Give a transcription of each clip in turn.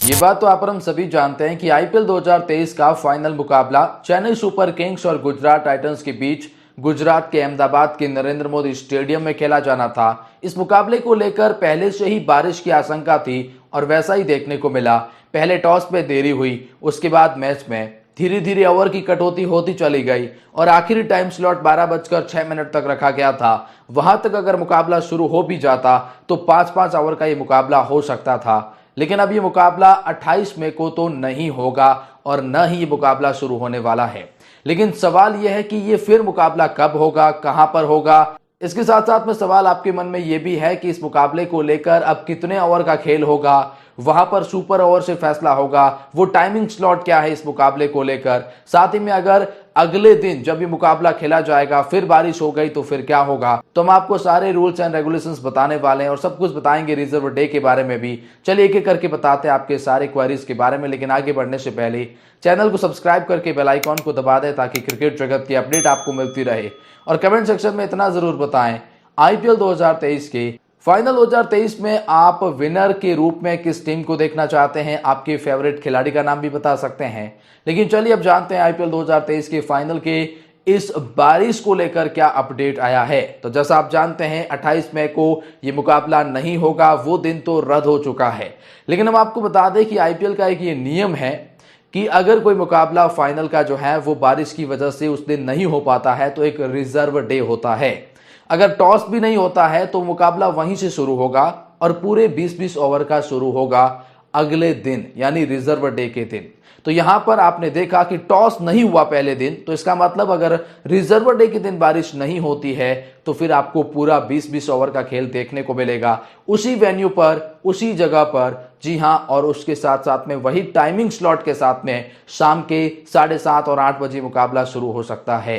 ये बात तो आप और हम सभी जानते हैं कि आईपीएल 2023 का फाइनल मुकाबला चेन्नई सुपर किंग्स और गुजरात टाइटंस के बीच गुजरात के अहमदाबाद के नरेंद्र मोदी स्टेडियम में खेला जाना था। इस मुकाबले को लेकर पहले से ही बारिश की आशंका थी और वैसा ही देखने को मिला। पहले टॉस में देरी हुई, उसके बाद मैच में धीरे धीरे ओवर की कटौती होती चली गई और आखिरी टाइम स्लॉट 12:06 तक रखा गया था। वहां तक अगर मुकाबला शुरू हो भी जाता तो 5-5 ओवर का ये मुकाबला हो सकता था, लेकिन अब ये मुकाबला 28 मई को तो नहीं होगा और न ही ये मुकाबला शुरू होने वाला है। लेकिन सवाल यह है कि ये फिर मुकाबला कब होगा, कहां पर होगा। इसके साथ साथ में सवाल आपके मन में ये भी है कि इस मुकाबले को लेकर अब कितने ओवर का खेल होगा, वहां पर सुपर ओवर से फैसला होगा, वो टाइमिंग स्लॉट क्या है इस मुकाबले को लेकर। साथ ही में अगर अगले दिन जब ये मुकाबला खेला जाएगा फिर बारिश हो गई तो फिर क्या होगा। तो हम आपको सारे रूल्स एंड रेगुलेशंस बताने वाले हैं और सब कुछ बताएंगे रिजर्व डे के बारे में भी। चलिए एक एक करके बताते हैं आपके सारे क्वेरीज के बारे में, लेकिन आगे बढ़ने से पहले चैनल को सब्सक्राइब करके बेल आइकॉन को दबा दें ताकि क्रिकेट जगत की अपडेट आपको मिलती रहे। और कमेंट सेक्शन में इतना जरूर बताएं, आईपीएल 2023 के फाइनल 2023 में आप विनर के रूप में किस टीम को देखना चाहते हैं, आपके फेवरेट खिलाड़ी का नाम भी बता सकते हैं। लेकिन चलिए अब जानते हैं आईपीएल 2023 के फाइनल के इस बारिश को लेकर क्या अपडेट आया है। तो जैसा आप जानते हैं 28 मई को ये मुकाबला नहीं होगा, वो दिन तो रद्द हो चुका है। लेकिन हम आपको बता दें कि आईपीएल का एक ये नियम है कि अगर कोई मुकाबला फाइनल का जो है वो बारिश की वजह से उस दिन नहीं हो पाता है तो एक रिजर्व डे होता है। अगर टॉस भी नहीं होता है तो मुकाबला वहीं से शुरू होगा और पूरे 20-20 ओवर का शुरू होगा अगले दिन, यानी रिजर्व डे के दिन। तो यहां पर आपने देखा कि टॉस नहीं हुआ पहले दिन, तो इसका मतलब अगर रिजर्व डे के दिन बारिश नहीं होती है तो फिर आपको पूरा 20-20 ओवर का खेल देखने को मिलेगा उसी वेन्यू पर, उसी जगह पर। जी हां, और उसके साथ साथ में वही टाइमिंग स्लॉट के साथ में शाम के 7:30 और 8 बजे मुकाबला शुरू हो सकता है।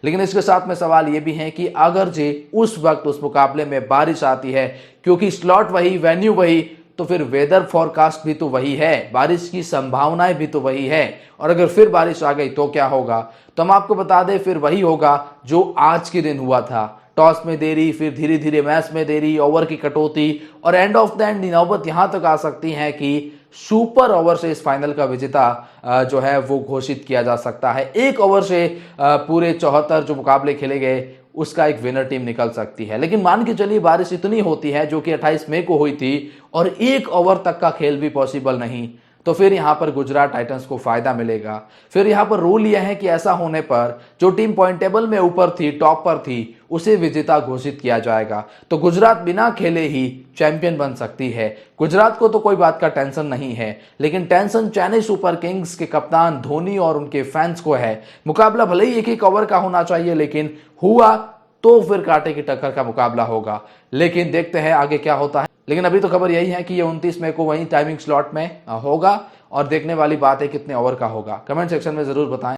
लेकिन इसके साथ में सवाल यह भी है कि अगर जे उस वक्त उस मुकाबले में बारिश आती है, क्योंकि स्लॉट वही, वेन्यू वही, तो फिर वेदर फॉरकास्ट भी तो वही है, बारिश की संभावनाएं भी तो वही है। और अगर फिर बारिश आ गई तो क्या होगा। तो हम आपको बता दें फिर वही होगा जो आज के दिन हुआ था। टॉस में देरी, फिर धीरे धीरे मैच में देरी, ओवर की कटौती और एंड ऑफ द एंड नौबत यहां तक आ सकती है कि सुपर ओवर से इस फाइनल का विजेता जो है वो घोषित किया जा सकता है। एक ओवर से पूरे 74 जो मुकाबले खेले गए उसका एक विनर टीम निकल सकती है। लेकिन मान के चलिए बारिश इतनी होती है जो कि 28 मई को हुई थी और एक ओवर तक का खेल भी पॉसिबल नहीं, तो फिर यहां पर गुजरात टाइटंस को फायदा मिलेगा। फिर यहां पर रूल यह है कि ऐसा होने पर जो टीम पॉइंट टेबल में ऊपर थी, टॉप पर थी, उसे विजेता घोषित किया जाएगा। तो गुजरात बिना खेले ही चैंपियन बन सकती है। गुजरात को तो कोई बात का टेंशन नहीं है, लेकिन टेंशन चेन्नई सुपर किंग्स के कप्तान धोनी और उनके फैंस को है। मुकाबला भले ही एक ओवर का होना चाहिए, लेकिन हुआ तो फिर कांटे की टक्कर का मुकाबला होगा। लेकिन देखते हैं आगे क्या होता है। लेकिन अभी तो खबर यही है कि ये 29 मई को वही टाइमिंग स्लॉट में होगा और देखने वाली बात है कितने ओवर का होगा। कमेंट सेक्शन में जरूर बताएं।